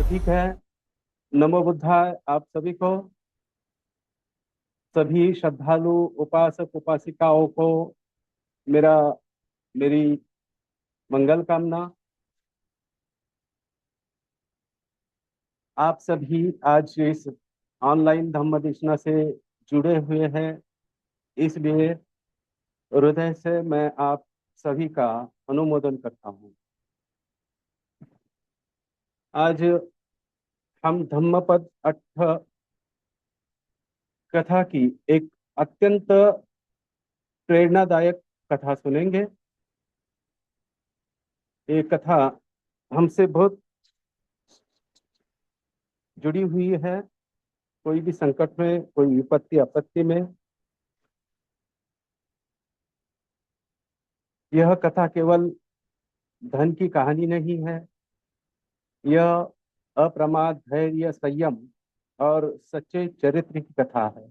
ठीक है। नमो बुद्धाय आप सभी को, सभी श्रद्धालु उपासक उपासिकाओं को मेरा मेरी मंगल कामना। आप सभी आज इस ऑनलाइन धम्म देशना से जुड़े हुए हैं, इसलिए हृदय से मैं आप सभी का अनुमोदन करता हूँ। आज हम धम्मपद अट्ठ कथा की एक अत्यंत प्रेरणादायक कथा सुनेंगे। ये कथा हमसे बहुत जुड़ी हुई है। कोई भी संकट में, कोई विपत्ति आपत्ति में, यह कथा केवल धन की कहानी नहीं है। यह अप्रमाद धैर्य संयम और सच्चे चरित्र की कथा है।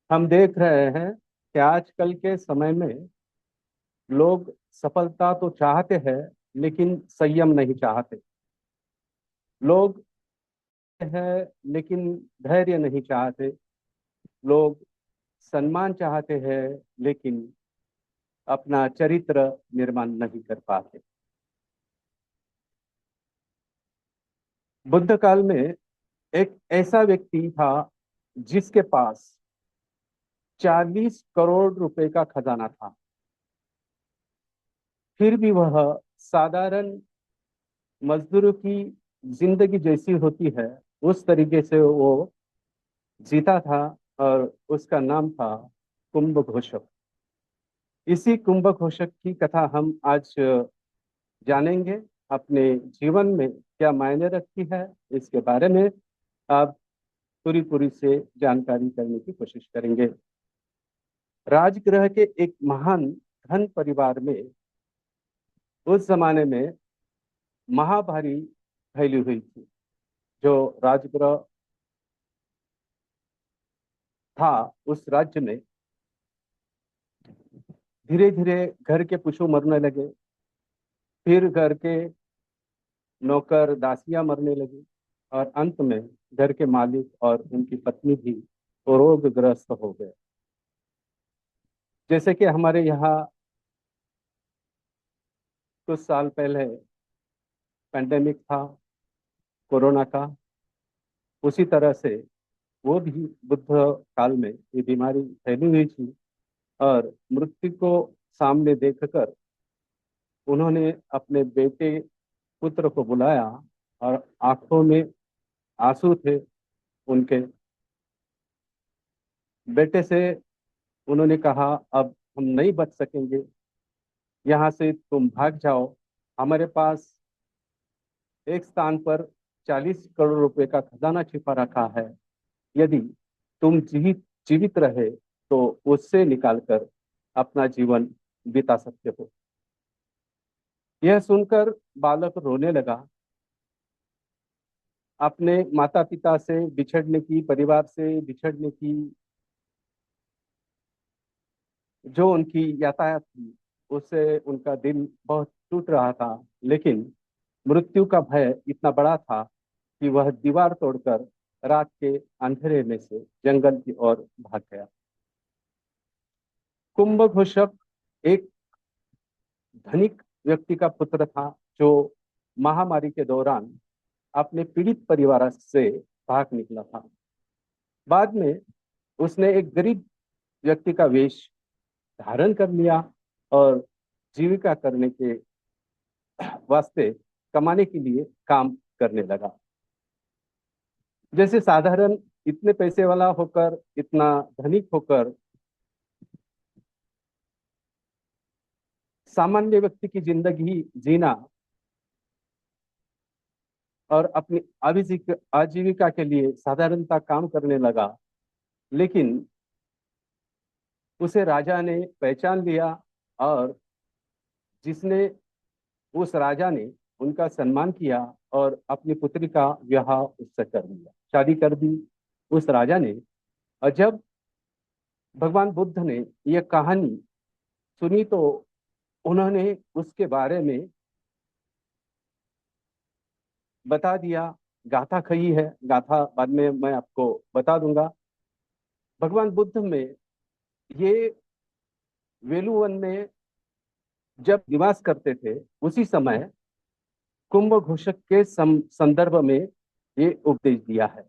हम देख रहे हैं कि आजकल के समय में लोग सफलता तो चाहते हैं, लेकिन संयम नहीं चाहते। लोग है, लेकिन धैर्य नहीं चाहते। लोग सम्मान चाहते हैं, लेकिन अपना चरित्र निर्माण नहीं कर पाते। बुद्ध काल में एक ऐसा व्यक्ति था जिसके पास 40 करोड़ रुपए का खजाना था। फिर भी वह साधारण मजदूरों की जिंदगी जैसी होती है उस तरीके से वो जीता था, और उसका नाम था कुंभघोषक। इसी कुंभघोषक की कथा हम आज जानेंगे। अपने जीवन में क्या मायने रखती है, इसके बारे में आप पूरी पूरी से जानकारी करने की कोशिश करेंगे। राजगृह के एक महान धन परिवार में उस जमाने में महाभारी फैली हुई थी। जो राजगृह था उस राज्य में धीरे धीरे घर के पशु मरने लगे। फिर घर के नौकर दासियां मरने लगी, और अंत में घर के मालिक और उनकी पत्नी भी रोगग्रस्त हो गए। जैसे कि हमारे यहाँ कुछ साल पहले पेंडेमिक था कोरोना का, उसी तरह से वो भी बुद्ध काल में ये बीमारी फैली हुई थी। और मृत्यु को सामने देखकर उन्होंने अपने बेटे पुत्र को बुलाया, और आंखों में आंसू थे उनके। बेटे से उन्होंने कहा, अब हम नहीं बच सकेंगे, यहाँ से तुम भाग जाओ। हमारे पास एक स्थान पर 40 करोड़ रुपए का खजाना छिपा रखा है। यदि तुम जीवित जीवित रहे तो उससे निकालकर अपना जीवन बिता सकते हो। यह सुनकर बालक रोने लगा। अपने माता पिता से बिछड़ने की, परिवार से बिछड़ने की जो उनकी यातायात थी, उससे उनका दिल बहुत टूट रहा था। लेकिन मृत्यु का भय इतना बड़ा था कि वह दीवार तोड़कर रात के अंधेरे में से जंगल की ओर भाग गया। कुंभघोषक एक धनिक व्यक्ति का पुत्र था, जो महामारी के दौरान अपने पीड़ित परिवार से भाग निकला था। बाद में उसने एक गरीब व्यक्ति का वेश धारण कर लिया, और जीविका करने के वास्ते, कमाने के लिए काम करने लगा। जैसे साधारण इतने पैसे वाला होकर, इतना धनिक होकर सामान्य व्यक्ति की जिंदगी जीना और अपनी आजीविका के लिए साधारणता काम करने लगा। लेकिन उसे राजा ने पहचान लिया, और जिसने उस राजा ने उनका सम्मान किया और अपनी पुत्री का विवाह उससे कर दिया, शादी कर दी उस राजा ने। और जब भगवान बुद्ध ने यह कहानी सुनी तो उन्होंने उसके बारे में बता दिया। गाथा कही है, गाथा बाद में मैं आपको बता दूंगा। भगवान बुद्ध में ये वेलुवन में जब निवास करते थे, उसी समय कुंभ घोषक के संदर्भ में ये उपदेश दिया है।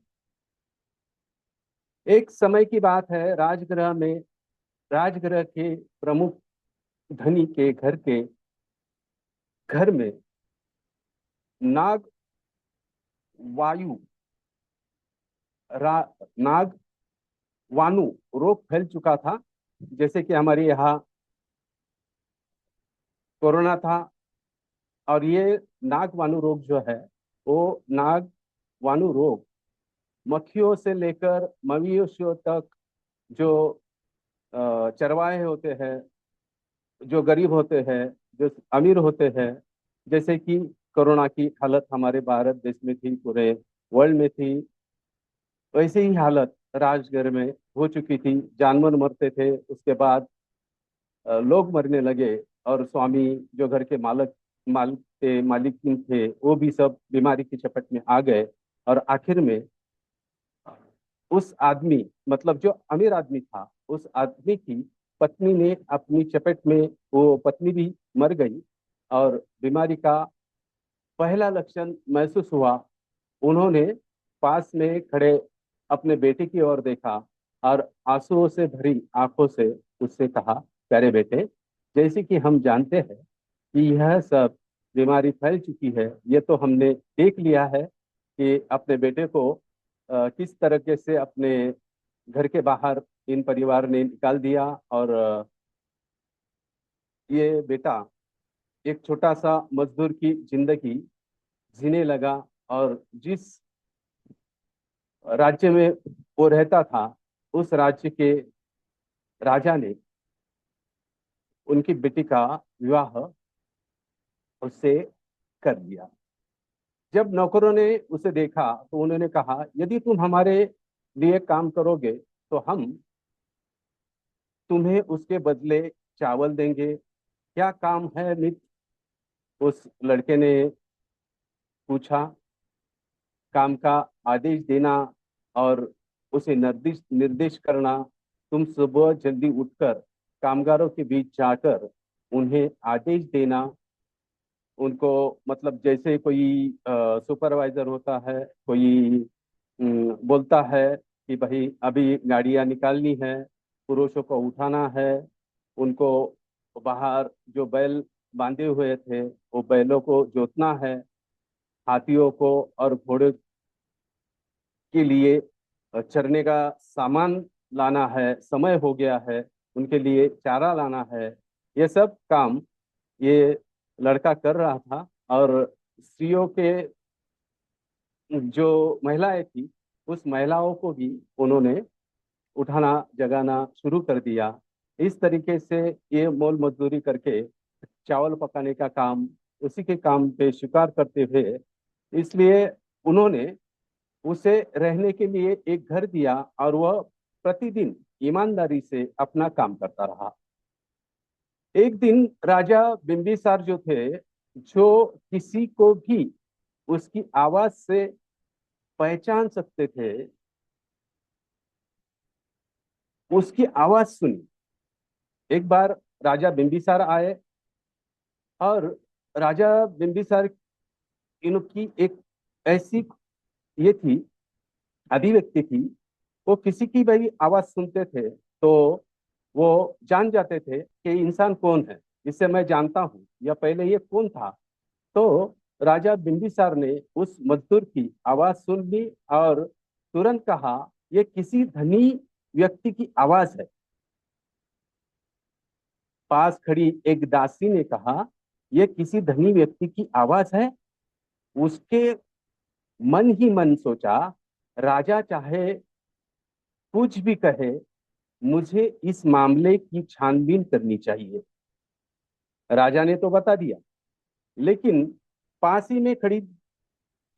एक समय की बात है, राजगृह के प्रमुख धनी के घर में नाग वायु नाग वानु रोग फैल चुका था। जैसे कि हमारे यहाँ कोरोना था, और ये नाग वानु रोग जो है, वो नाग वानु रोग मक्खियों से लेकर मवेशियों तक, जो चरवाहे होते हैं, जो गरीब होते हैं, जो अमीर होते हैं, जैसे कि कोरोना की हालत हमारे भारत देश में थी, पूरे वर्ल्ड में थी, वैसे ही हालत राजगृह में हो चुकी थी। जानवर मरते थे, उसके बाद लोग मरने लगे, और स्वामी जो घर के मालिकिन थे, वो भी सब बीमारी की चपेट में आ गए। और आखिर में उस आदमी, मतलब जो अमीर आदमी था, उस आदमी की पत्नी ने अपनी चपेट में, वो पत्नी भी मर गई। और बीमारी का पहला लक्षण महसूस हुआ। उन्होंने पास में खड़े अपने बेटे की ओर देखा, और आंसुओं से भरी आंखों से उससे कहा, प्यारे बेटे, जैसे कि हम जानते हैं कि यह सब बीमारी फैल चुकी है, ये तो हमने देख लिया है कि अपने बेटे को किस तरीके से अपने घर के बाहर इन परिवार ने निकाल दिया। और ये बेटा एक छोटा सा मजदूर की जिंदगी जीने लगा। और जिस राज्य में वो रहता था, उस राज्य के राजा ने उनकी बेटी का विवाह उससे कर दिया। जब नौकरों ने उसे देखा, तो उन्होंने कहा, यदि तुम हमारे लिए काम करोगे तो हम तुम्हें उसके बदले चावल देंगे। क्या काम है मित्र? उस लड़के ने पूछा। काम का आदेश देना और उसे निर्देश निर्देश करना। तुम सुबह जल्दी उठकर कामगारों के बीच जाकर उन्हें आदेश देना। उनको, मतलब जैसे कोई सुपरवाइजर होता है, कोई बोलता है कि भाई अभी गाड़ियां निकालनी है, पुरुषों को उठाना है, उनको बाहर जो बैल बांधे हुए थे, वो बैलों को जोतना है, हाथियों को और घोड़े के लिए चरने का सामान लाना है, समय हो गया है, उनके लिए चारा लाना है। ये सब काम ये लड़का कर रहा था। और स्त्रियों के जो महिलाएं थी, उस महिलाओं को भी उन्होंने उठाना जगाना शुरू कर दिया। इस तरीके से ये मोल मजदूरी करके चावल पकाने का काम, उसी के काम पे स्वीकार करते हुए, इसलिए उन्होंने उसे रहने के लिए एक घर दिया, और वह प्रतिदिन ईमानदारी से अपना काम करता रहा। एक दिन राजा बिंबिसार जो थे, जो किसी को भी उसकी आवाज से पहचान सकते थे, उसकी आवाज सुनी। एक बार राजा बिंबिसार आए, और राजा बिंबिसार, इनकी एक ऐसी ये थी, अभिव्यक्ति थी, वो किसी की भी आवाज सुनते थे तो वो जान जाते थे कि इंसान कौन है, जिसे मैं जानता हूँ, या पहले ये कौन था। तो राजा बिंबिसार ने उस मजदूर की आवाज सुन ली, और तुरंत कहा, ये किसी धनी व्यक्ति की आवाज है। पास खड़ी एक दासी ने कहा, यह किसी धनी व्यक्ति की आवाज है। उसके मन ही मन सोचा, राजा चाहे कुछ भी कहे, मुझे इस मामले की छानबीन करनी चाहिए। राजा ने तो बता दिया, लेकिन पास ही में खड़ी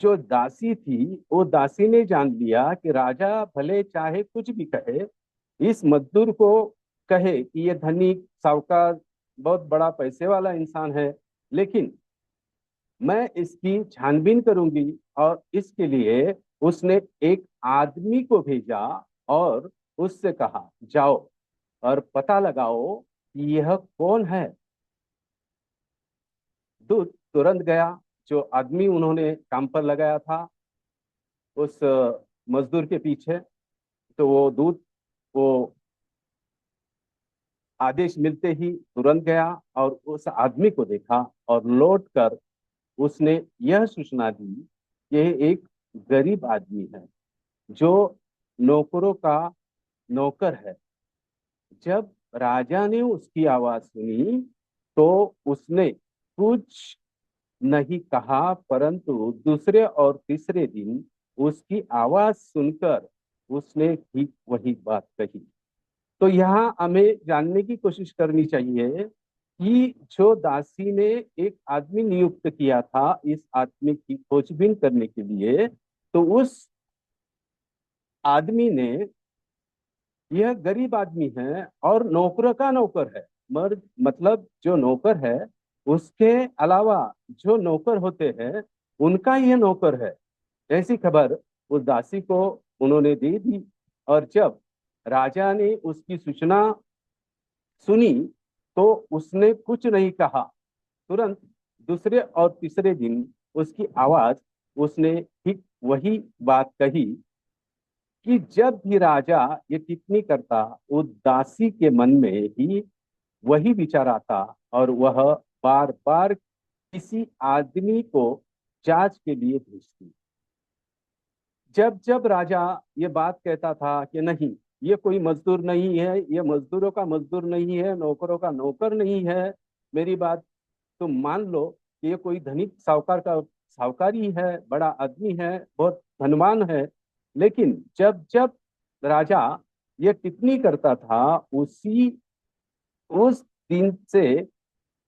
जो दासी थी, वो दासी ने जान लिया कि राजा भले चाहे कुछ भी कहे, इस मजदूर को कहे कि ये धनी साहूकार बहुत बड़ा पैसे वाला इंसान है, लेकिन मैं इसकी छानबीन करूंगी। और इसके लिए उसने एक आदमी को भेजा और उससे कहा, जाओ और पता लगाओ कि यह कौन है। दूत तुरंत गया। जो आदमी उन्होंने काम पर लगाया था उस मजदूर के पीछे, तो वो दूत, वो आदेश मिलते ही तुरंत गया और उस आदमी को देखा और लौट कर उसने यह सूचना दी कि यह एक गरीब आदमी है जो नौकरों का नौकर है। जब राजा ने उसकी आवाज सुनी तो उसने कुछ नहीं कहा, परंतु दूसरे और तीसरे दिन उसकी आवाज सुनकर उसने ठीक वही बात कही। तो यहाँ हमें जानने की कोशिश करनी चाहिए कि जो दासी ने एक आदमी नियुक्त किया था इस आदमी की खोजबीन करने के लिए, तो उस आदमी ने, यह गरीब आदमी है और नौकर का नौकर है, मर्द मतलब जो नौकर है उसके अलावा जो नौकर होते हैं उनका यह नौकर है, ऐसी खबर उस दासी को उन्होंने दे दी। और जब राजा ने उसकी सूचना सुनी तो उसने कुछ नहीं कहा। तुरंत दूसरे और तीसरे दिन उसकी आवाज, उसने ठीक वही बात कही कि जब भी राजा ये टिप्पणी करता उस दासी के मन में ही वही विचार आता और वह बार बार किसी आदमी को जांच के लिए भेजती। जब जब राजा ये बात कहता था कि नहीं, ये कोई मजदूर नहीं है, ये मजदूरों का मजदूर नहीं है, नौकरों का नौकर नहीं है, मेरी बात तुम मान लो कि ये कोई धनिक साहूकार का साहूकारी है, बड़ा आदमी है, बहुत धनवान है। लेकिन जब जब राजा ये टिप्पणी करता था उसी उस दिन से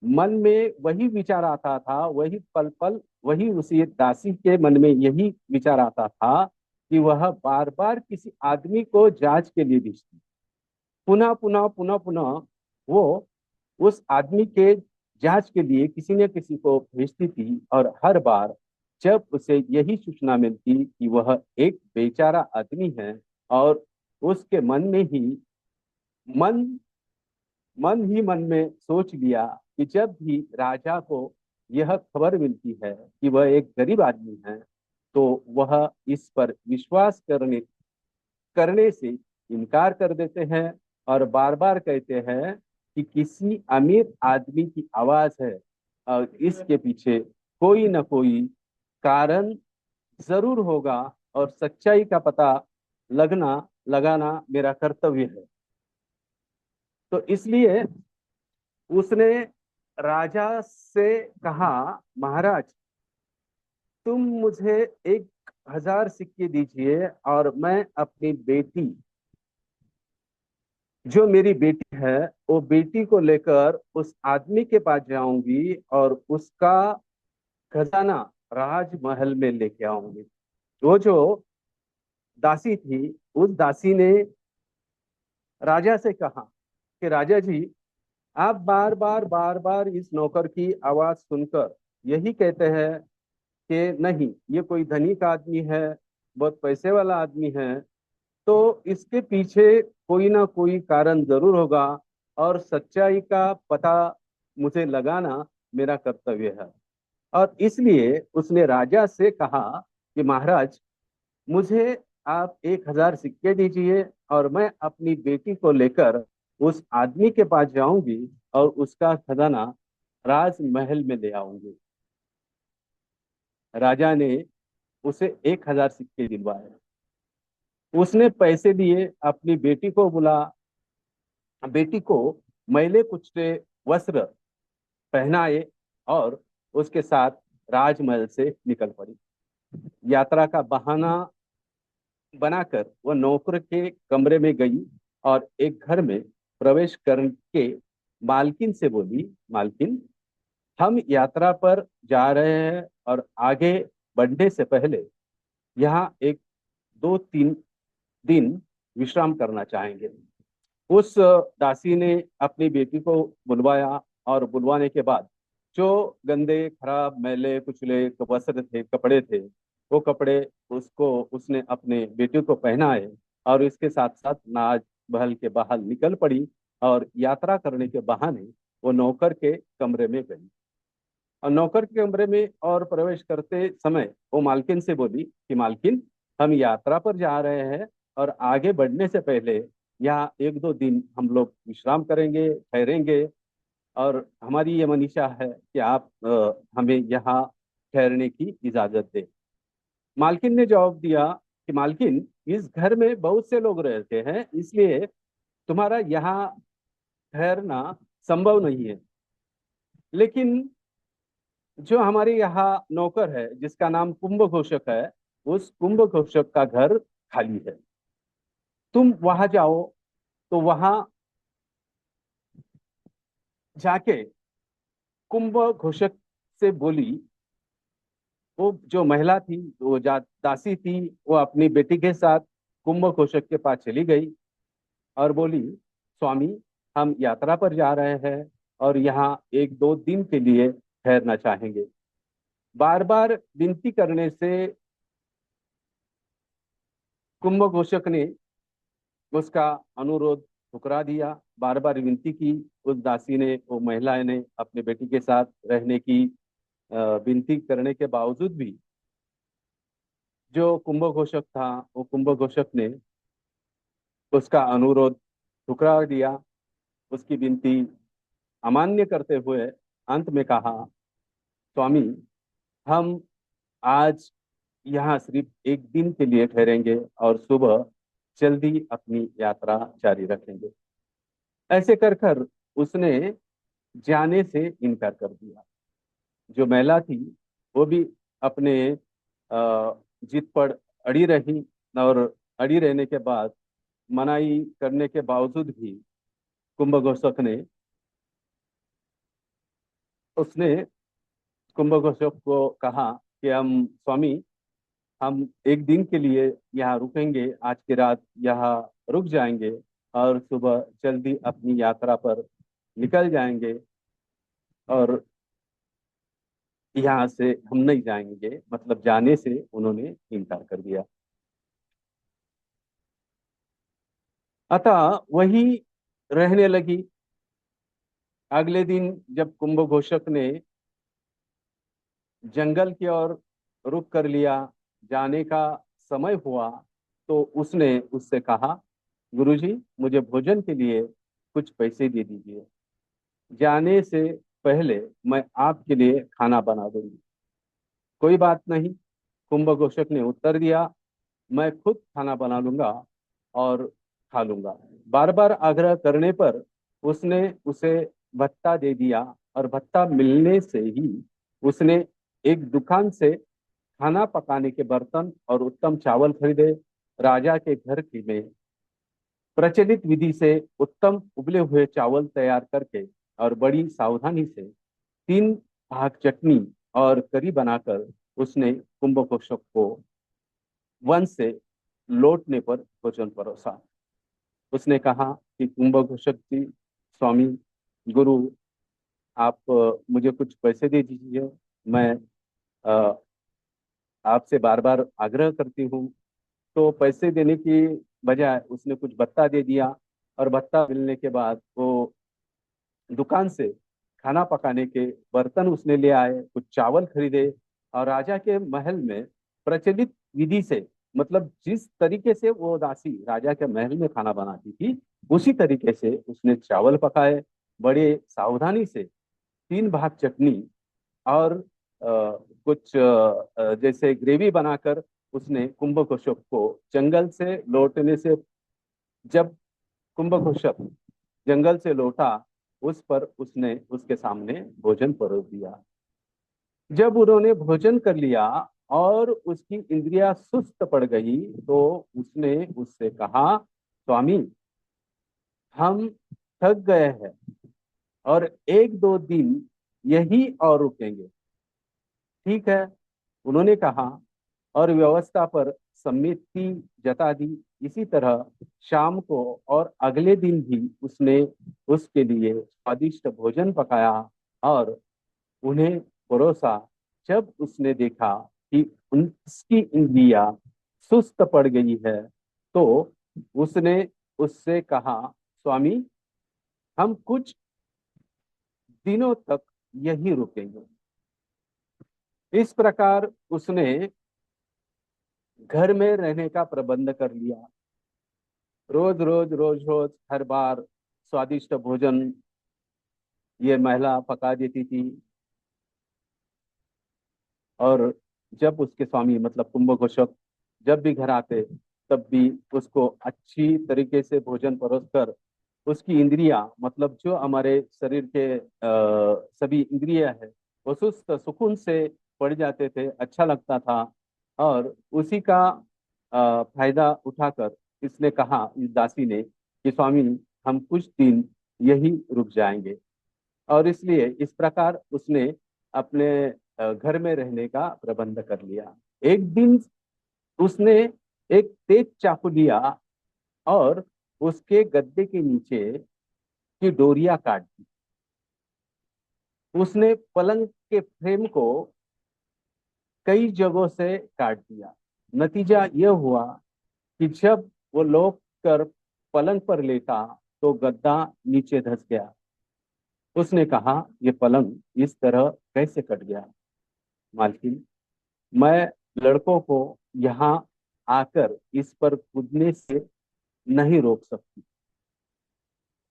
मन में वही विचार आता था, वही पल पल वही उसी दासी के मन में यही विचार आता था कि वह बार बार किसी आदमी को जांच के लिए भेजती। पुनः पुनः पुनः पुनः वो उस आदमी के जांच के लिए किसी न किसी को भेजती थी और हर बार जब उसे यही सूचना मिलती कि वह एक बेचारा आदमी है और उसके मन मन में सोच लिया कि जब भी राजा को यह खबर मिलती है कि वह एक गरीब आदमी है तो वह इस पर विश्वास करने करने से इनकार कर देते हैं और बार बार कहते हैं कि किसी अमीर आदमी की आवाज है और इसके पीछे कोई ना कोई कारण जरूर होगा और सच्चाई का पता लगना लगाना मेरा कर्तव्य है। तो इसलिए उसने राजा से कहा, महाराज, तुम मुझे 1,000 सिक्के दीजिए और मैं अपनी बेटी, जो मेरी बेटी है, वो बेटी को लेकर उस आदमी के पास जाऊंगी और उसका खजाना राजमहल में लेके आऊंगी। वो जो दासी थी उस दासी ने राजा से कहा कि राजा जी, आप बार बार इस नौकर की आवाज सुनकर यही कहते हैं कि नहीं, ये कोई धनिक आदमी है, बहुत पैसे वाला आदमी है, तो इसके पीछे कोई ना कोई कारण जरूर होगा और सच्चाई का पता मुझे लगाना मेरा कर्तव्य है। और इसलिए उसने राजा से कहा कि महाराज, मुझे आप 1,000 सिक्के दीजिए और मैं अपनी बेटी को लेकर उस आदमी के पास जाऊंगी और उसका खजाना राजमहल में ले आऊंगी। राजा ने उसे 1,000 सिक्के दिलवाए। उसने पैसे दिए, अपनी बेटी को बुला, बेटी को मैले कुचले वस्त्र पहनाए और उसके साथ राजमहल से निकल पड़ी। यात्रा का बहाना बनाकर वह नौकर के कमरे में गई और एक घर में प्रवेश करके मालकिन से बोली, मालकिन, हम यात्रा पर जा रहे हैं और आगे बढ़ने से पहले यहाँ एक 2-3 दिन विश्राम करना चाहेंगे। उस दासी ने अपनी बेटी को बुलवाया और बुलवाने के बाद जो गंदे खराब मैले कुचले वस्त्र थे, कपड़े थे, वो कपड़े उसको उसने अपने बेटे को पहनाए और इसके साथ साथ नाच बहल के बाहर निकल पड़ी और यात्रा करने के बहाने वो नौकर के कमरे में गई। और नौकर के कमरे में और प्रवेश करते समय वो मालकिन से बोली कि मालकिन, हम यात्रा पर जा रहे हैं और आगे बढ़ने से पहले यहाँ एक दो दिन हम लोग विश्राम करेंगे, ठहरेंगे, और हमारी ये मनीषा है कि आप हमें यहाँ ठहरने की इजाजत दें। मालकिन ने जवाब दिया कि मालकिन, इस घर में बहुत से लोग रहते हैं, इसलिए तुम्हारा यहाँ ठहरना संभव नहीं है। लेकिन जो हमारे यहाँ नौकर है जिसका नाम कुंभ घोषक है, उस कुंभ घोषक का घर खाली है, तुम वहां जाओ। तो वहां जाके कुंभ घोषक से बोली, वो जो महिला थी, वो दासी थी, वो अपनी बेटी के साथ कुंभ घोषक के पास चली गई और बोली, स्वामी, हम यात्रा पर जा रहे हैं और यहाँ एक दो दिन के लिए ठहरना चाहेंगे। बार बार विनती करने से कुंभ घोषक ने उसका अनुरोध ठुकरा दिया। बार बार विनती की, उस दासी ने, वो महिला ने अपने बेटी के साथ रहने की विनती करने के बावजूद भी जो कुंभ घोषक था, वो कुंभ घोषक ने उसका अनुरोध ठुकरा दिया। उसकी विनती अमान्य करते हुए अंत में कहा, स्वामी, हम आज यहाँ सिर्फ एक दिन के लिए ठहरेंगे और सुबह जल्दी अपनी यात्रा जारी रखेंगे। ऐसे कर कर उसने जाने से इनकार कर दिया। जो महिला थी वो भी अपने जिद पर अड़ी रही, और अड़ी रहने के बाद मनाही करने के बावजूद भी कुंभघोषक ने उसने कुंभघोषक को कहा कि हम, स्वामी, हम एक दिन के लिए यहाँ रुकेंगे, आज की रात यहाँ रुक जाएंगे और सुबह जल्दी अपनी यात्रा पर निकल जाएंगे, और यहाँ से हम नहीं जाएंगे। मतलब जाने से उन्होंने इनकार कर दिया। अतः वही रहने लगी। अगले दिन जब कुंभघोषक ने जंगल की ओर रुख कर लिया, जाने का समय हुआ, तो उसने उससे कहा, गुरुजी, मुझे भोजन के लिए कुछ पैसे दे दीजिए, जाने से पहले मैं आपके लिए खाना बना दूंगी। कोई बात नहीं, कुंभघोषक ने उत्तर दिया, मैं खुद खाना बना लूंगा और खा लूंगा। बार बार आग्रह करने पर उसने उसे भत्ता दे दिया, और भत्ता मिलने से ही उसने एक दुकान से खाना पकाने के बर्तन और उत्तम चावल खरीदे। राजा के घर की में प्रचलित विधि से उत्तम उबले हुए चावल तैयार करके और बड़ी सावधानी से 3 भाग चटनी और करी बनाकर उसने कुंभघोषक को वन से लौटने पर भोजन परोसा। उसने कहा कि कुंभघोषक जी, स्वामी, गुरु, आप मुझे कुछ पैसे दे दीजिए, मैं अ, आपसे बार बार आग्रह करती हूँ। तो पैसे देने की बजाय उसने कुछ भत्ता दे दिया, और भत्ता मिलने के बाद वो दुकान से खाना पकाने के बर्तन उसने ले आए, कुछ चावल खरीदे, और राजा के महल में प्रचलित विधि से, मतलब जिस तरीके से वो दासी राजा के महल में खाना बनाती थी, उसी तरीके से उसने चावल पकाए। बड़े सावधानी से 3 भाग चटनी और कुछ जैसे ग्रेवी बनाकर उसने कुंभघोषक को जंगल से लौटने से, जब कुंभघोषक जंगल से लौटा, उस पर उसने उसके सामने भोजन परोस दिया। जब उन्होंने भोजन कर लिया और उसकी इंद्रियां सुस्त पड़ गई, तो उसने उससे कहा, स्वामी, हम थक गए हैं और एक दो दिन यही और रुकेंगे। ठीक है, उन्होंने कहा, और व्यवस्था पर सम्मति जता दी। इसी तरह शाम को और अगले दिन भी उसने उसके लिए स्वादिष्ट भोजन पकाया और उन्हें परोसा। जब उसने देखा कि उसकी इंद्रियां सुस्त पड़ गई है, तो उसने उससे कहा, स्वामी, हम कुछ दिनों तक यहीं रुकेंगे। इस प्रकार उसने घर में रहने का प्रबंध कर लिया। रोज रोज रोज रोज हर बार स्वादिष्ट भोजन ये महिला पका देती थी। और जब उसके स्वामी मतलब कुंभघोषक जब भी घर आते, तब भी उसको अच्छी तरीके से भोजन परोसकर उसकी इंद्रियां मतलब जो हमारे शरीर के सभी इंद्रियां है वो सुस्त सुकून से पड़ जाते थे, अच्छा लगता था। और उसी का फायदा उठाकर इसने कहा, इस दासी ने, कि स्वामी, हम कुछ दिन यही रुक जाएंगे। और इसलिए इस प्रकार उसने अपने घर में रहने का प्रबंध कर लिया। एक दिन उसने एक तेज चाकू लिया और उसके गद्दे के नीचे की डोरियां काट दी। उसने पलंग के फ्रेम को कई जगहों से काट दिया। नतीजा यह हुआ कि जब वो लोग कर पलंग पर लेटा तो गद्दा नीचे धंस गया। उसने कहा, ये पलंग इस तरह कैसे कट गया? मालकिन, मैं लड़कों को यहाँ आकर इस पर कूदने से नहीं रोक सकती।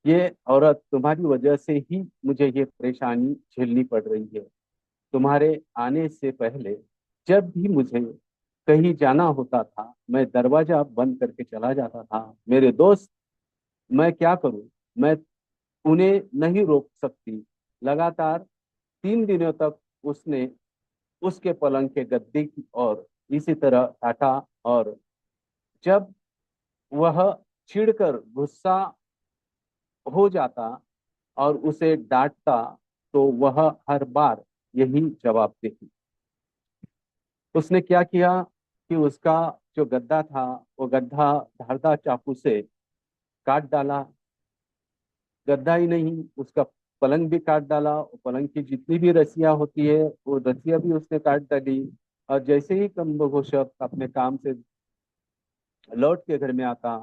ये औरत तुम्हारी वजह से ही मुझे ये परेशानी झेलनी पड़ रही है। तुम्हारे आने से पहले जब भी मुझे कहीं जाना होता था, मैं दरवाजा बंद करके चला जाता था। मेरे दोस्त, मैं क्या करूं? मैं उन्हें नहीं रोक सकती। लगातार 3 दिनों तक उसने उसके पलंग के गद्दे की और इसी तरह काटा। और जब वह चिढ़कर गुस्सा हो जाता और उसे डांटता, तो वह हर बार यही जवाब देती। उसने क्या किया कि उसका जो गद्दा था, वो गद्दा धारदार चाकू से काट डाला। गद्दा ही नहीं, उसका पलंग भी काट डाला। पलंग की जितनी भी रस्सियां होती है वो रस्सियां भी उसने काट डाली। और जैसे ही कुंभघोषक अपने काम से लौट के घर में आता,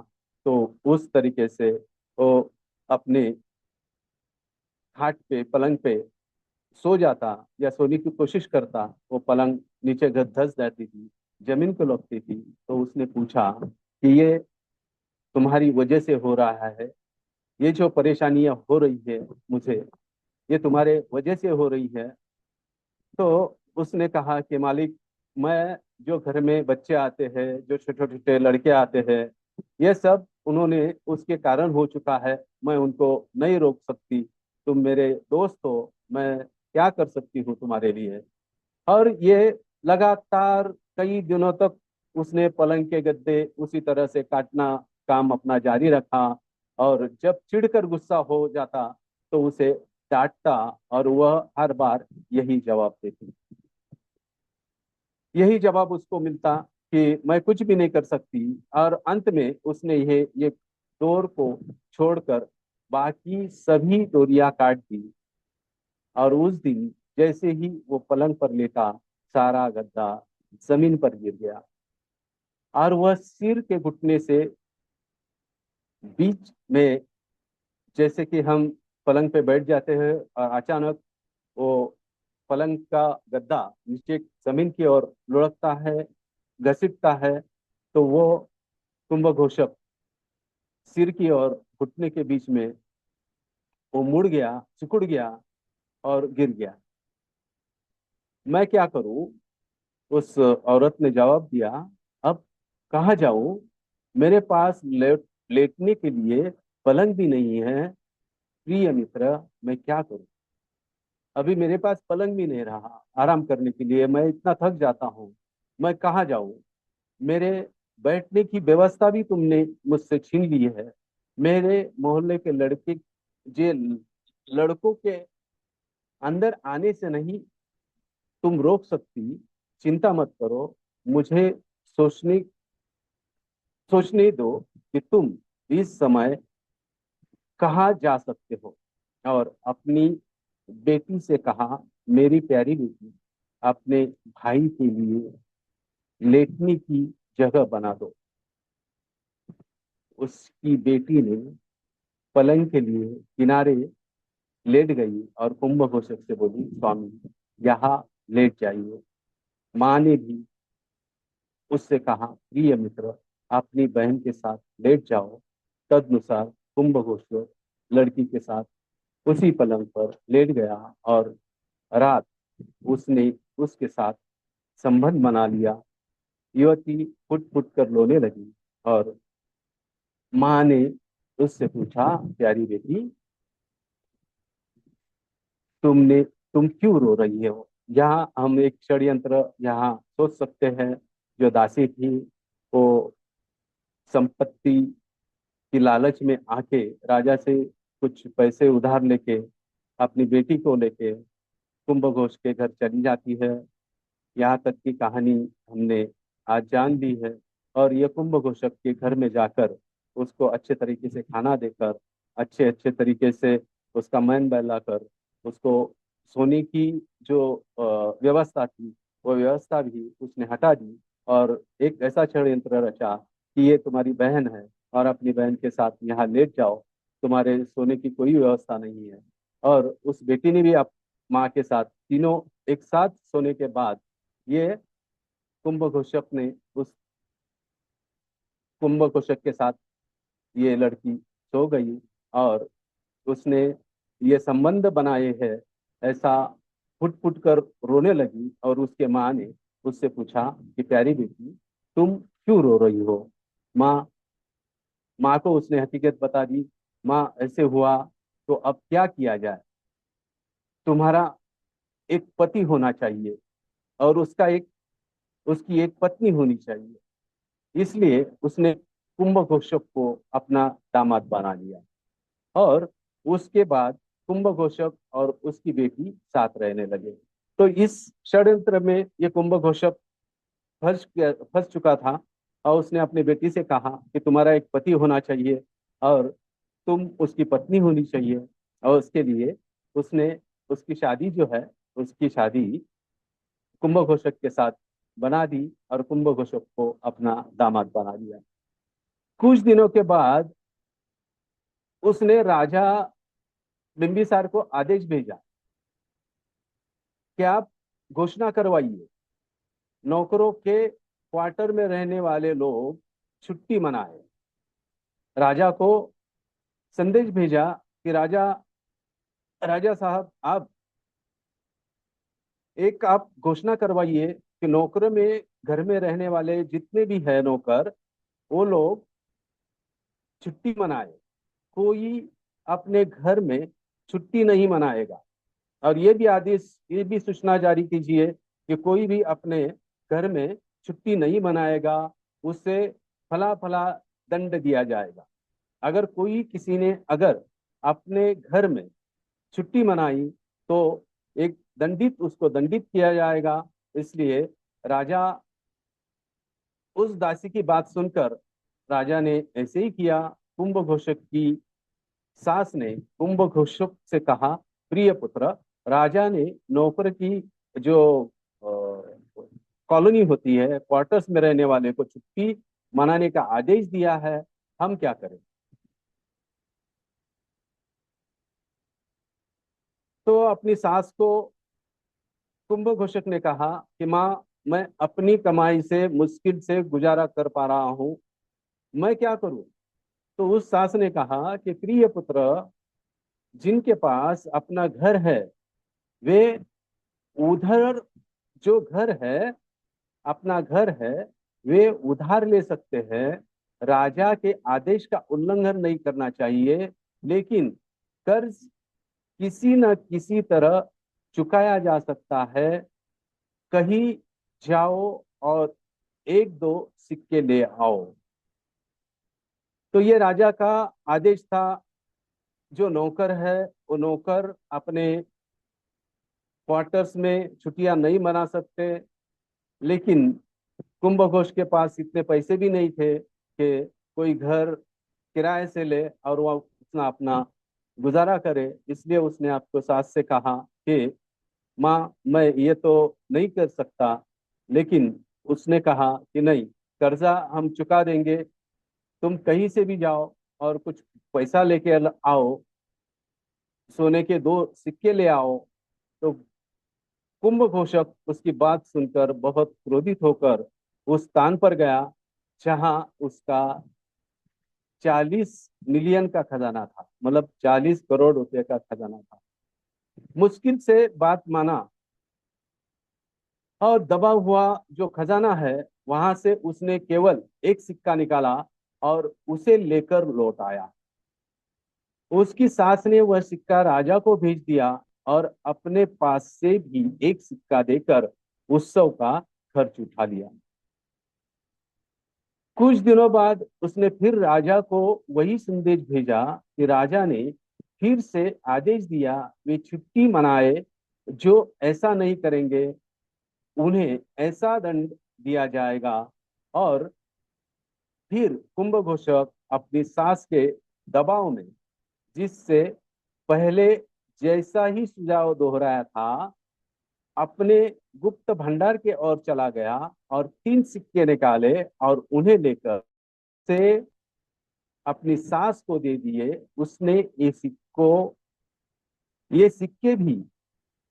तो उस तरीके से वो अपने खाट पे पलंग पे सो जाता या सोने की कोशिश करता। वो पलंग नीचे धंस जाती थी, जमीन को लगती थी। तो उसने पूछा कि ये तुम्हारी वजह से हो रहा है, ये जो परेशानियां हो रही है मुझे, ये तुम्हारे वजह से हो रही है। तो उसने कहा कि मालिक, मैं जो घर में बच्चे आते हैं, जो छोटे छोटे लड़के आते हैं, ये सब उन्होंने उसके कारण हो चुका है। मैं उनको नहीं रोक सकती। तुम मेरे दोस्त हो, मैं क्या कर सकती हूँ तुम्हारे लिए? और ये लगातार कई दिनों तक उसने पलंग के गद्दे उसी तरह से काटना काम अपना जारी रखा। और जब चिढ़कर गुस्सा हो जाता, तो उसे डांटता और वह हर बार यही जवाब देती। यही जवाब उसको मिलता कि मैं कुछ भी नहीं कर सकती। और अंत में उसने ये डोर को छोड़कर बाकी सभी डोरियां काट दी। और उस दिन जैसे ही वो पलंग पर लेटा, सारा गद्दा जमीन पर गिर गया। और वह सिर के घुटने से बीच में, जैसे कि हम पलंग पे बैठ जाते हैं और अचानक वो पलंग का गद्दा नीचे जमीन की ओर लुढ़कता है, घसीटता है। तो वो कुंभघोषक सिर की और घुटने के बीच में वो मुड़ गया, सिकुड़ गया और गिर गया। मैं क्या करूं? उस औरत ने जवाब दिया, अब कहाँ जाऊं? मेरे पास लेटने के लिए पलंग भी नहीं है। प्रिय मित्र, मैं क्या करूं? अभी मेरे पास पलंग भी नहीं रहा आराम करने के लिए। मैं इतना थक जाता हूँ। मैं कहाँ जाऊं? मेरे बैठने की व्यवस्था भी तुमने मुझसे छीन ली है। मेरे मोहल्ले के लड़के जे लड़कों के अंदर आने से नहीं तुम रोक सकती। चिंता मत करो, मुझे सोचने सोचने दो कि तुम इस समय कहाँ जा सकते हो। और अपनी बेटी से कहा, मेरी प्यारी बेटी, अपने भाई के लिए लेटने की जगह बना दो। उसकी बेटी ने पलंग के लिए किनारे लेट गई और कुंभघोषक से बोली, स्वामी यहाँ लेट जाइए। माँ ने भी उससे कहा, प्रिय मित्र, अपनी बहन के साथ लेट जाओ। तदनुसार कुंभघोष लड़की के साथ उसी पलंग पर लेट गया और रात उसने उसके साथ संबंध बना लिया। युवती फुट फुट कर रोने लगी और माँ ने उससे पूछा, प्यारी बेटी, तुम क्यों रो रही हो? यहाँ हम एक षड्यंत्र यहाँ सोच सकते हैं। जो दासी थी, वो संपत्ति की लालच में आके राजा से कुछ पैसे उधार लेके अपनी बेटी को लेके कुंभघोष के घर चली जाती है। यहाँ तक की कहानी हमने आज जान ली है। और ये कुंभघोषक के घर में जाकर उसको अच्छे तरीके से खाना देकर, अच्छे अच्छे तरीके से उसका मन बहलाकर, उसको सोने की जो व्यवस्था थी, वो व्यवस्था भी उसने हटा दी और एक ऐसा षड्यंत्र रचा कि ये तुम्हारी बहन है और अपनी बहन के साथ यहाँ लेट जाओ, तुम्हारे सोने की कोई व्यवस्था नहीं है। और उस बेटी ने भी अब माँ के साथ तीनों एक साथ सोने के बाद ये कुंभघोषक ने उस कुंभघोषक के साथ ये लड़की सो गई और उसने ये संबंध बनाए है, ऐसा फुट फुट कर रोने लगी। और उसके माँ ने उससे पूछा कि प्यारी बेटी, तुम क्यों रो रही हो? माँ माँ को उसने हकीकत बता दी। माँ, ऐसे हुआ तो अब क्या किया जाए? तुम्हारा एक पति होना चाहिए और उसकी एक पत्नी होनी चाहिए। इसलिए उसने कुंभघोषक को अपना दामाद बना लिया और उसके बाद कुंभघोषक और उसकी बेटी साथ रहने लगे। तो इस षड्यंत्र में ये कुंभघोषक फंस चुका था और उसने अपनी बेटी से कहा कि तुम्हारा एक पति होना चाहिए और तुम उसकी पत्नी होनी चाहिए। और उसके लिए उसने उसकी शादी जो है, उसकी शादी कुंभघोषक के साथ बना दी और कुंभघोषक को अपना दामाद बना लिया। कुछ दिनों के बाद उसने राजा बिंबिसार को आदेश भेजा कि आप घोषणा करवाइए, नौकरों के क्वार्टर में रहने वाले लोग छुट्टी मनाए। राजा को संदेश भेजा कि राजा राजा साहब, आप घोषणा करवाइए कि नौकरों में, घर में रहने वाले जितने भी है नौकर, वो लोग छुट्टी मनाए। कोई अपने घर में छुट्टी नहीं मनाएगा। और ये भी सूचना जारी कीजिए कि कोई भी अपने घर में छुट्टी नहीं मनाएगा, उससे फला फला दंड दिया जाएगा। अगर अपने घर में छुट्टी मनाई तो उसको दंडित किया जाएगा। इसलिए राजा, उस दासी की बात सुनकर राजा ने ऐसे ही किया। कुंभघोषक की सास ने कुंभघोषक से कहा, प्रिय पुत्र, राजा ने नौकर की जो कॉलोनी होती है, क्वार्टर्स में रहने वाले को छुट्टी मनाने का आदेश दिया है, हम क्या करें? तो अपनी सास को कुंभघोषक ने कहा कि माँ, मैं अपनी कमाई से मुश्किल से गुजारा कर पा रहा हूँ, मैं क्या करूं? तो उस सास ने कहा कि प्रिय पुत्र, जिनके पास अपना घर है, वे उधर, जो घर है, अपना घर है, वे उधार ले सकते हैं। राजा के आदेश का उल्लंघन नहीं करना चाहिए, लेकिन कर्ज किसी न किसी तरह चुकाया जा सकता है। कहीं जाओ और एक दो सिक्के ले आओ। तो ये राजा का आदेश था। जो नौकर है, वो नौकर अपने क्वार्टर्स में छुट्टियां नहीं मना सकते। लेकिन कुंभघोष के पास इतने पैसे भी नहीं थे कि कोई घर किराए से ले और वह अपना अपना गुजारा करे। इसलिए उसने आपको सास से कहा कि माँ मैं ये तो नहीं कर सकता। लेकिन उसने कहा कि नहीं, कर्जा हम चुका देंगे, तुम कहीं से भी जाओ और कुछ पैसा लेके आओ, सोने के 2 सिक्के ले आओ। तो कुंभघोषक उसकी बात सुनकर बहुत क्रोधित होकर उस स्थान पर गया जहां उसका 40 मिलियन का खजाना था, मतलब 40 करोड़ रुपए का खजाना था। मुश्किल से बात माना और दबा हुआ जो खजाना है वहां से उसने केवल एक सिक्का निकाला और उसे लेकर लौट आया। उसकी सास ने वह सिक्का राजा को भेज दिया और अपने पास से भी एक सिक्का देकर उत्सव का खर्च उठा लिया। कुछ दिनों बाद उसने फिर राजा को वही संदेश भेजा कि राजा ने फिर से आदेश दिया, वे छुट्टी मनाए, जो ऐसा नहीं करेंगे उन्हें ऐसा दंड दिया जाएगा। और फिर कुंभघोषक अपनी सास के दबाव में, जिससे पहले जैसा ही सुझाव दोहराया था, अपने गुप्त भंडार के ओर चला गया और 3 सिक्के निकाले और उन्हें लेकर से अपनी सास को दे दिए। उसने ये सिक्के भी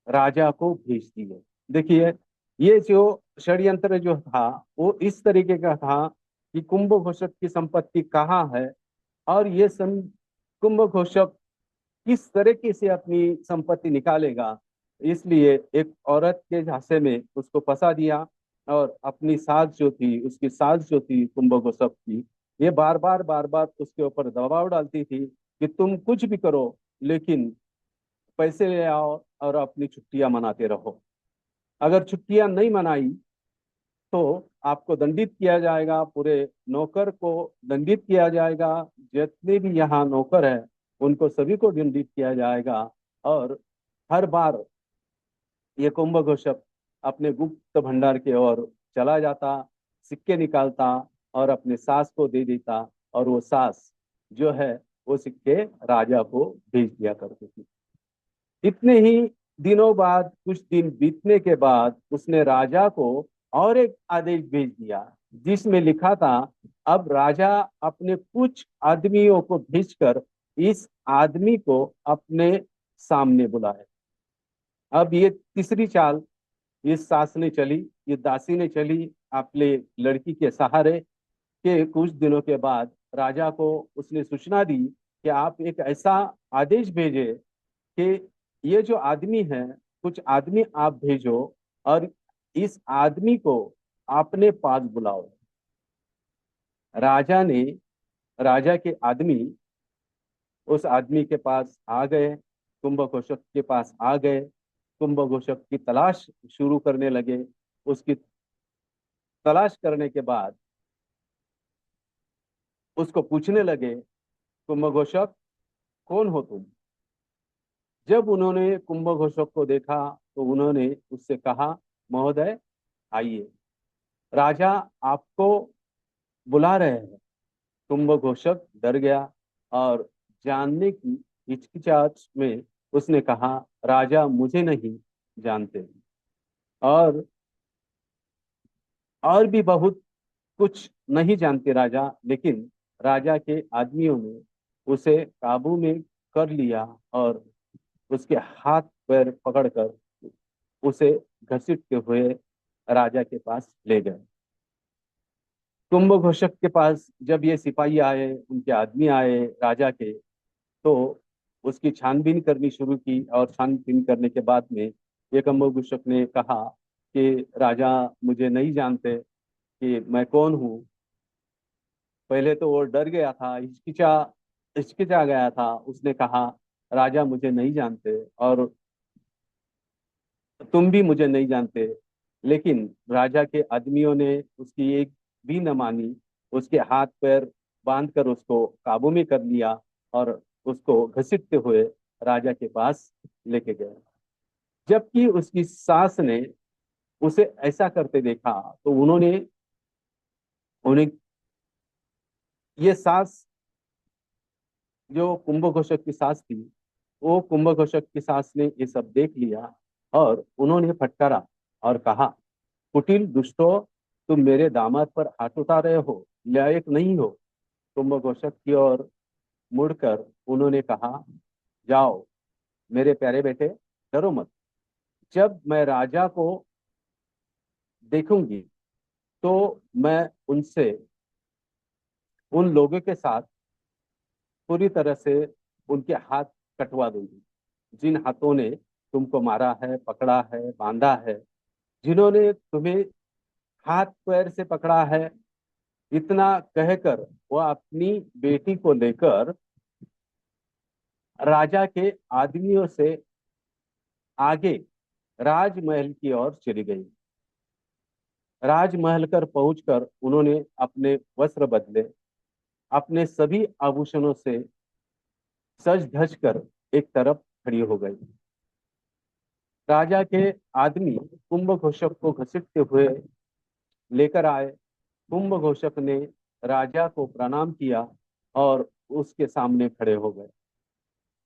राजा को भेज दिए। देखिए, ये जो षड्यंत्र जो था वो इस तरीके का था कि कुंभघोषक की संपत्ति कहाँ है और कुंभघोषक किस तरीके से अपनी संपत्ति निकालेगा। इसलिए एक औरत के झांसे में उसको फंसा दिया और अपनी सास जो थी, उसकी सास जो थी कुंभघोषक की, ये बार बार उसके ऊपर दबाव डालती थी कि तुम कुछ भी करो, लेकिन पैसे ले आओ और अपनी छुट्टियां मनाते रहो। अगर छुट्टियां नहीं मनाई तो आपको दंडित किया जाएगा, पूरे नौकर को दंडित किया जाएगा, जितने भी यहाँ नौकर है उनको सभी को दंडित किया जाएगा। और हर बार ये कुंभघोषक अपने गुप्त भंडार की ओर चला जाता, सिक्के निकालता और अपने सास को दे देता, और वो सास जो है वो सिक्के राजा को भेज दिया करती थी। इतने ही दिनों बाद, कुछ दिन बीतने के बाद, उसने राजा को और एक आदेश भेज दिया जिसमें लिखा था, अब राजा अपने कुछ आदमियों को भेजकर इस आदमी को अपने सामने बुलाए। अब ये तीसरी चाल इस सास ने चली, ये दासी ने चली अपने लड़की के सहारे। के कुछ दिनों के बाद राजा को उसने सूचना दी कि आप एक ऐसा आदेश भेजे कि ये जो आदमी है, कुछ आदमी आप भेजो और इस आदमी को अपने पास बुलाओ। राजा ने राजा के आदमी उस आदमी के पास आ गए, कुंभघोषक के पास आ गए, कुंभघोषक की तलाश शुरू करने लगे। उसकी तलाश करने के बाद उसको पूछने लगे, कुंभघोषक कौन हो तुम? जब उन्होंने कुंभघोषक को देखा तो उन्होंने उससे कहा, महोदय आइए, राजा आपको बुला रहे हैं। कुंभघोषक डर गया और जानने की हिचकिचाहट में उसने कहा, राजा मुझे नहीं जानते। और भी बहुत कुछ नहीं जानते राजा, लेकिन राजा के आदमियों ने उसे काबू में कर लिया और उसके हाथ पैर पकड़कर उसे घसीटते हुए राजा के पास ले गए। कुंभघोषक के पास जब ये सिपाही आए, उनके आदमी आए राजा के, तो उसकी छानबीन करनी शुरू की और छानबीन करने के बाद में ये कुंभघोषक ने कहा कि राजा मुझे नहीं जानते कि मैं कौन हूँ। पहले तो वो डर गया था, हिचकिचा गया था। उसने कहा, राजा मुझे नहीं जानते और तुम भी मुझे नहीं जानते। लेकिन राजा के आदमियों ने उसकी एक भी न मानी, उसके हाथ पैर बांध कर उसको काबू में कर लिया और उसको घसीटते हुए राजा के पास लेके गए। जबकि उसकी सास ने उसे ऐसा करते देखा तो उन्होंने उन्हें ये सास जो कुंभघोषक की सास थी, वो कुंभघोषक की सास ने ये सब देख लिया और उन्होंने फटकारा और कहा, कुटिल दुष्टों, तुम मेरे दामाद पर हाथ उठा रहे हो, लायक नहीं हो। कुंभघोषक की ओर मुड़कर उन्होंने कहा, जाओ मेरे प्यारे बेटे, डरो मत। जब मैं राजा को देखूंगी तो मैं उनसे, उन लोगों के साथ पूरी तरह से उनके हाथ कटवा दूंगी, जिन हाथों ने तुमको मारा है, पकड़ा है, बांधा है, जिन्होंने तुम्हें हाथ पैर से पकड़ा है। इतना कहकर वह अपनी बेटी को लेकर राजा के आदमियों से आगे राजमहल की ओर चली गई। राजमहल कर पहुंचकर उन्होंने अपने वस्त्र बदले, अपने सभी आभूषणों से सज धज कर एक तरफ खड़ी हो गई। राजा के आदमी कुंभघोषक को घसीटते हुए लेकर आए। कुंभघोषक ने राजा को प्रणाम किया और उसके सामने खड़े हो गए।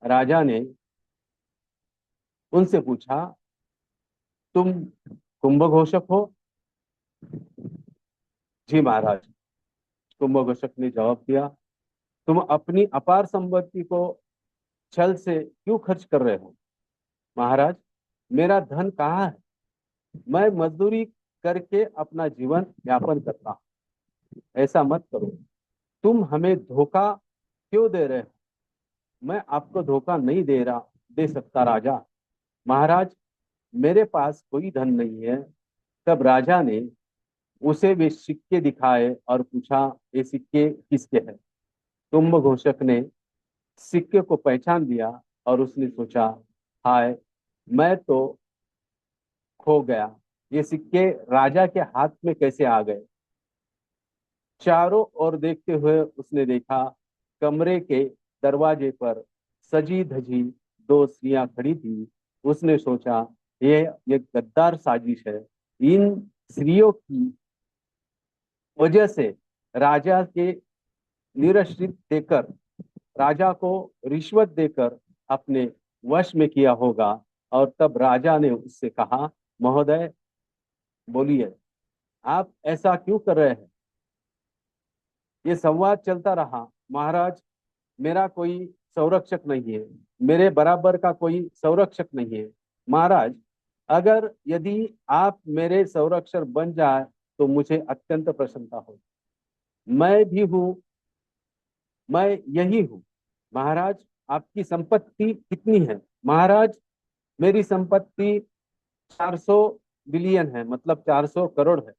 राजा ने उनसे पूछा, तुम कुंभघोषक हो? जी महाराज, कुंभघोषक ने जवाब दिया। तुम अपनी अपार संपत्ति को छल से क्यों खर्च कर रहे हो? महाराज, मेरा धन कहाँ है? मैं मजदूरी करके अपना जीवन यापन करता हूँ। ऐसा मत करो। तुम हमें धोखा क्यों दे रहे हो? मैं आपको धोखा नहीं दे सकता राजा। महाराज, मेरे पास कोई धन नहीं है। तब राजा ने उसे वे सिक्के दिखाए और पूछा, ये सिक्के किसके हैं? कुंभघोषक ने सिक्के को पहचान लिया और उसने सोचा, हाय, मैं तो खो गया। ये सिक्के राजा के हाथ में कैसे आ गए? चारों ओर देखते हुए उसने देखा, कमरे के दरवाजे पर सजी धजी दो स्त्रियां खड़ी थी। उसने सोचा, ये गद्दार साजिश है। इन स्त्रियों की वजह से राजा के निरश्रित देकर, राजा को रिश्वत देकर अपने वश में किया होगा। और तब राजा ने उससे कहा, महोदय, बोलिए, आप ऐसा क्यों कर रहे हैं? ये संवाद चलता रहा। महाराज, मेरा कोई संरक्षक नहीं है, मेरे बराबर का कोई संरक्षक नहीं है। महाराज, अगर यदि आप मेरे संरक्षक बन जाए तो मुझे अत्यंत प्रसन्नता हो। मैं भी हूँ, मैं यही हूँ। महाराज, आपकी संपत्ति कितनी है? महाराज, मेरी संपत्ति 400 बिलियन है, मतलब 400 करोड़ है।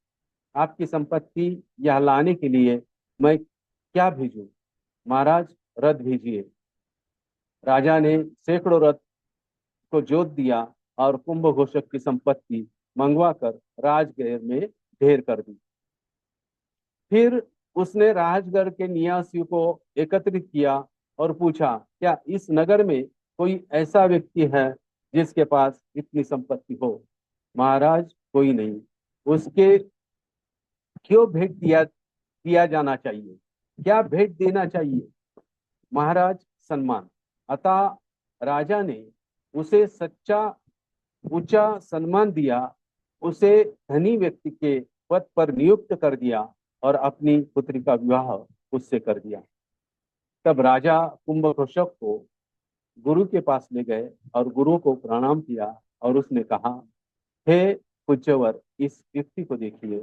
आपकी संपत्ति यह लाने के लिए मैं क्या भेजूं? महाराज, रथ भेजिए। राजा ने सैकड़ों रथ को जोत दिया और कुंभघोषक की संपत्ति मंगवा कर राजगृह में ढेर कर दी। फिर उसने राजगढ़ के निवासियों को एकत्रित किया और पूछा, क्या इस नगर में कोई ऐसा व्यक्ति है जिसके पास इतनी संपत्ति हो? महाराज, कोई नहीं। उसके क्यों भेंट दिया जाना चाहिए? क्या भेंट देना चाहिए? महाराज, सम्मान। अतः राजा ने उसे सच्चा ऊंचा सम्मान दिया, उसे धनी व्यक्ति के पद पर नियुक्त कर दिया और अपनी पुत्री का विवाह उससे कर दिया। तब राजा कुंभघोषक को गुरु के पास ले गए और गुरु को प्रणाम किया और उसने कहा, हे पूज्यवर, इस व्यक्ति को देखिए।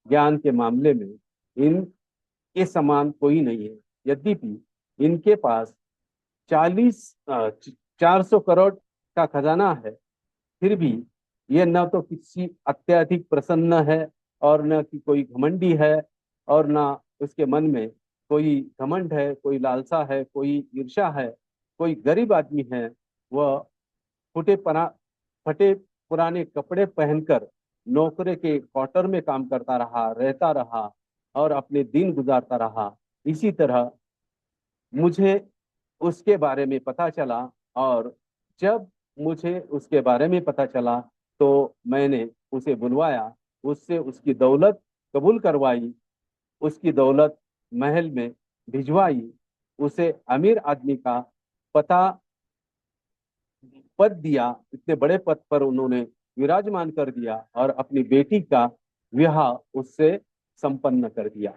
ज्ञान के मामले में इनके समान कोई नहीं है। यद्यपि इनके पास 400 करोड़ का खजाना है, फिर भी ये न तो किसी अत्यधिक प्रसन्न है और न कि कोई घमंडी है, और न उसके मन में कोई घमंड है, कोई लालसा है, कोई ईर्ष्या है। कोई गरीब आदमी है, वह फटे पना फटे पुराने कपड़े पहनकर नौकरे के क्वार्टर में काम करता रहा, रहता रहा और अपने दिन गुजारता रहा। इसी तरह मुझे उसके बारे में पता चला, और जब मुझे उसके बारे में पता चला तो मैंने उसे बुलवाया, उससे उसकी दौलत कबूल करवाई, उसकी दौलत महल में भिजवाई, उसे अमीर आदमी का पता पद दिया, इतने बड़े पद पर उन्होंने विराजमान कर दिया और अपनी बेटी का विवाह उससे संपन्न कर दिया।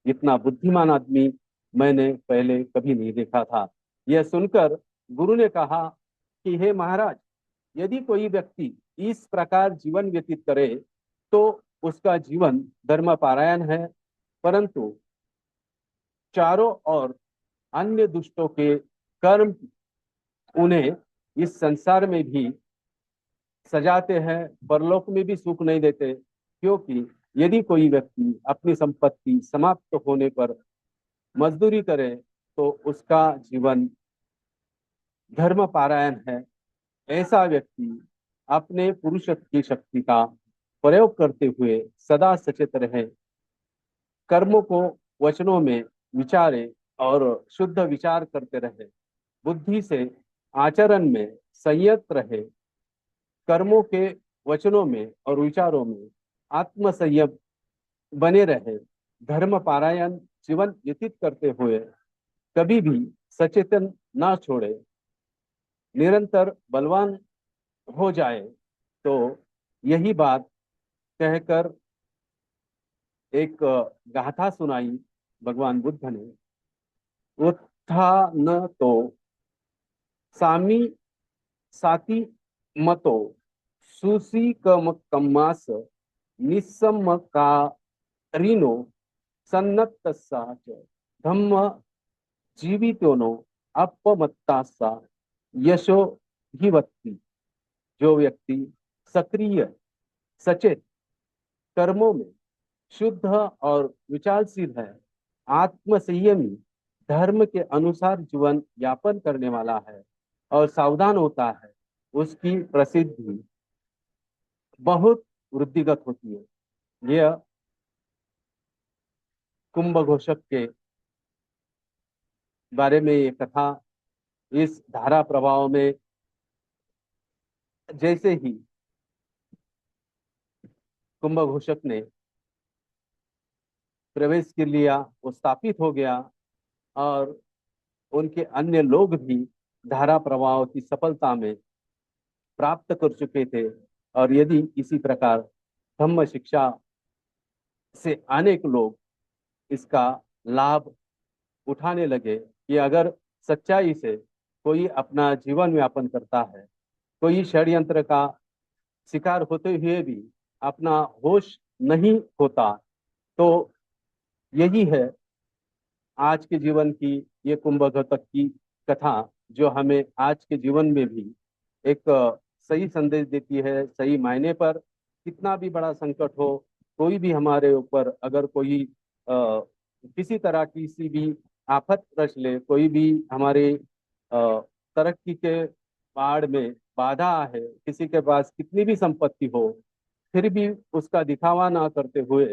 इतना बुद्धिमान आदमी मैंने पहले कभी नहीं देखा था। यह सुनकर गुरु ने कहा कि हे महाराज, यदि कोई व्यक्ति इस प्रकार जीवन व्यतीत करे तो उसका जीवन धर्मपरायण है, परंतु चारों ओर अन्य दुष्टों के कर्म उन्हें इस संसार में भी सजाते हैं, परलोक में भी सुख नहीं देते। क्योंकि यदि कोई व्यक्ति अपनी संपत्ति समाप्त होने पर मजदूरी करे तो उसका जीवन धर्म पारायण है। ऐसा व्यक्ति अपने पुरुष की शक्ति का प्रयोग करते हुए सदा सचेत रहे, कर्मों को वचनों में विचारे और शुद्ध विचार करते रहे, बुद्धि से आचरण में संयत रहे, कर्मों के वचनों में और विचारों में आत्म संयम बने रहे, धर्म पारायण जीवन व्यतीत करते हुए कभी भी सचेतन ना छोड़े, निरंतर बलवान हो जाए। तो यही बात कहकर एक गाथा सुनाई भगवान बुद्ध ने। उत्था न तो सामी साति मतो सुसी कम कम्मास निस्समकारिनो सन्नतस्सा च धम्म जीवितोनो अपमत्तासा यशो हिवत्ति। जो व्यक्ति सक्रिय सचेत कर्मों में शुद्ध और विचारशील है, आत्म संयमी, धर्म के अनुसार जीवन यापन करने वाला है और सावधान होता है, उसकी प्रसिद्धि बहुत वृद्धिगत होती है। यह कुंभ घोषक के बारे में ये कथा इस धारा प्रभाव में जैसे ही कुंभ घोषक ने प्रवेश कर लिया, वो स्थापित हो गया और उनके अन्य लोग भी धारा प्रवाह की सफलता में प्राप्त कर चुके थे। और यदि इसी प्रकार धम्म शिक्षा से अनेक लोग इसका लाभ उठाने लगे कि अगर सच्चाई से कोई अपना जीवन यापन करता है, कोई षड्यंत्र का शिकार होते हुए भी अपना होश नहीं होता, तो यही है आज के जीवन की ये कुंभघटक की कथा, जो हमें आज के जीवन में भी एक सही संदेश देती है। सही मायने पर कितना भी बड़ा संकट हो, कोई भी हमारे ऊपर अगर कोई किसी तरह की सी भी आफत रच ले, कोई भी हमारे तरक्की के पहाड़ में बाधा है, किसी के पास कितनी भी संपत्ति हो, फिर भी उसका दिखावा ना करते हुए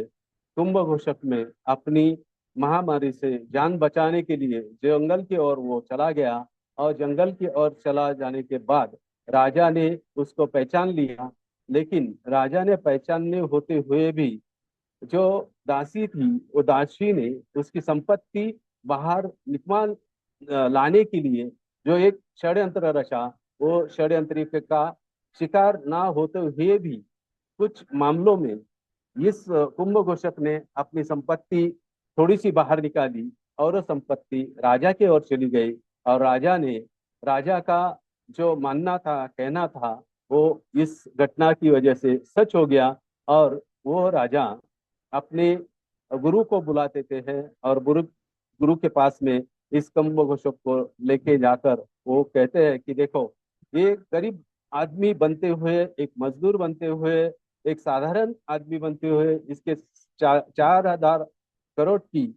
कुंभ घोषक में अपनी महामारी से जान बचाने के लिए जंगल की ओर वो चला गया। और जंगल की ओर चला जाने के बाद राजा ने उसको पहचान लिया, लेकिन राजा ने पहचानने होते हुए भी जो दासी थी, वो दासी ने उसकी संपत्ति बाहर निकलवा लाने के लिए जो एक षड्यंत्र रचा, वो षड्यंत्र का शिकार ना होते हुए भी कुछ मामलों में इस कुंभ घोषक ने अपनी संपत्ति थोड़ी सी बाहर निकाली और वो संपत्ति राजा की ओर चली गई। और राजा का जो मानना था, कहना था, वो इस घटना की वजह से सच हो गया। और वो राजा अपने गुरु को बुला देते हैं और गुरु गुरु के पास में इस कुंभ घोषक को लेके जाकर वो कहते हैं कि देखो, ये गरीब आदमी बनते हुए, एक मजदूर बनते हुए, एक साधारण आदमी बनते हुए, इसके 4,000 करोड़ की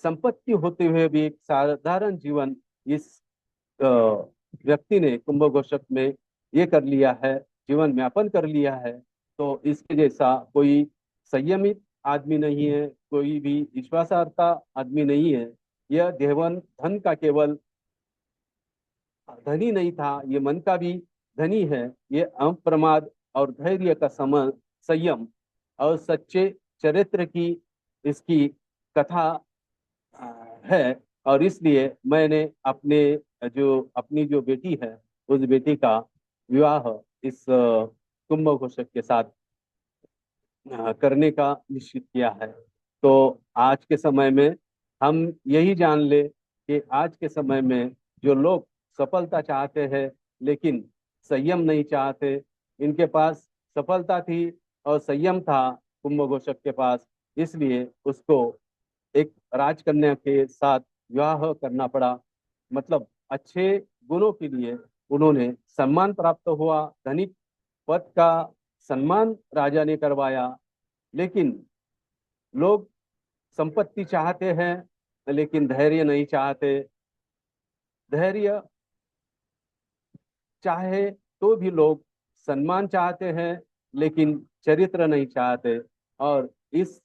संपत्ति होते हुए भी एक साधारण जीवन इस अ, व्यक्ति ने कुंभ घोषक में ये कर लिया है, जीवन यापन कर लिया है। तो इसके जैसा कोई संयमित आदमी नहीं है, कोई भी विश्वासार्हता आदमी नहीं है। यह देवन धन का केवल धनी नहीं था, ये मन का भी धनी है। ये अप्रमाद और धैर्य का संयम और सच्चे चरित्र की इसकी कथा है। और इसलिए मैंने अपनी जो बेटी है उस बेटी का विवाह इस कुंभ घोषक के साथ करने का निश्चित किया है। तो आज के समय में हम यही जान ले कि आज के समय में जो लोग सफलता चाहते हैं लेकिन संयम नहीं चाहते, इनके पास सफलता थी और संयम था कुंभ घोषक के पास, इसलिए उसको एक राजकन्या के साथ विवाह करना पड़ा। मतलब अच्छे गुणों के लिए उन्होंने सम्मान प्राप्त हुआ, धनिक पद का सम्मान राजा ने करवाया। लेकिन लोग संपत्ति चाहते हैं लेकिन धैर्य नहीं चाहते, धैर्य चाहे तो भी लोग सम्मान चाहते हैं लेकिन चरित्र नहीं चाहते। और इस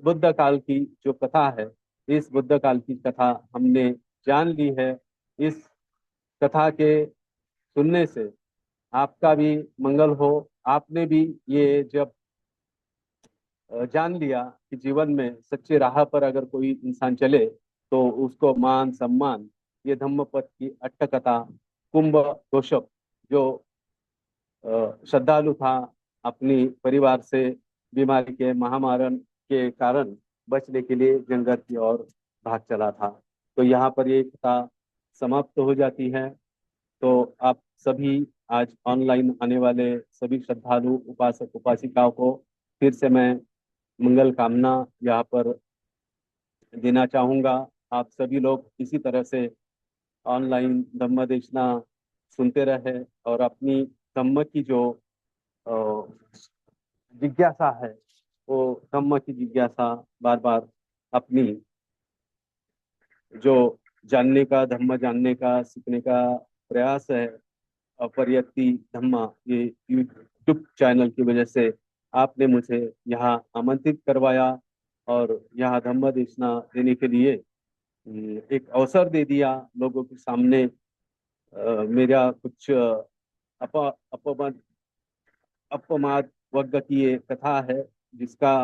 बुद्ध काल की जो कथा है, इस बुद्ध काल की कथा हमने जान ली है। इस कथा के सुनने से आपका भी मंगल हो। आपने भी ये जब जान लिया कि जीवन में सच्चे राह पर अगर कोई इंसान चले तो उसको मान सम्मान, ये धम्मपद की अट्टकथा, कुंभ घोषक जो श्रद्धालु था, अपनी परिवार से बीमारी के महामारण के कारण बचने के लिए जंगल की ओर भाग चला था। तो यहाँ पर ये कथा समाप्त हो जाती है। तो आप सभी आज ऑनलाइन आने वाले सभी श्रद्धालु उपासक उपासिकाओं को फिर से मैं मंगल कामना यहाँ पर देना चाहूंगा। आप सभी लोग इसी तरह से ऑनलाइन धम्म देशना सुनते रहे और अपनी धम्म की जो अ, जिज्ञासा है, वो धम्म की जिज्ञासा बार बार अपनी जो जानने का, धम्म जानने का, सीखने का प्रयास है, अपरियक्ति धम्मा, ये यूट्यूब चैनल की वजह से आपने मुझे यहाँ आमंत्रित करवाया और यहाँ धम्म देशना देने के लिए एक अवसर दे दिया लोगों के सामने। मेरा कुछ अप अपमद अपमाद वर्ग की ये कथा है जिसका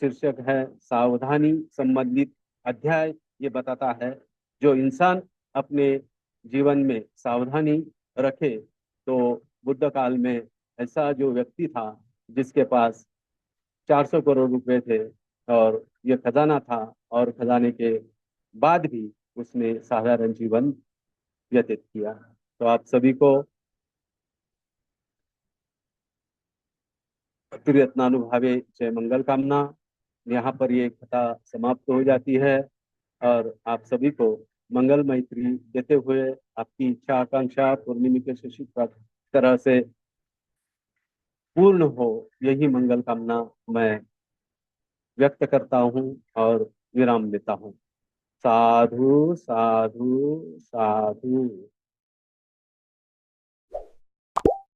शीर्षक है सावधानी संबंधित अध्याय। ये बताता है जो इंसान अपने जीवन में सावधानी रखे, तो बुद्ध काल में ऐसा जो व्यक्ति था जिसके पास 400 करोड़ रुपए थे और ये खजाना था, और खजाने के बाद भी उसने साधारण जीवन व्यतीत किया। तो आप सभी को प्रियत्नानुभावे जय मंगल कामना। यहाँ पर ये कथा समाप्त हो जाती है और आप सभी को मंगल मैत्री देते हुए आपकी इच्छा आकांक्षा पूर्णिमा के शिशिर तरह से पूर्ण हो, यही मंगल कामना मैं व्यक्त करता हूँ और विराम देता हूँ। साधु साधु साधु।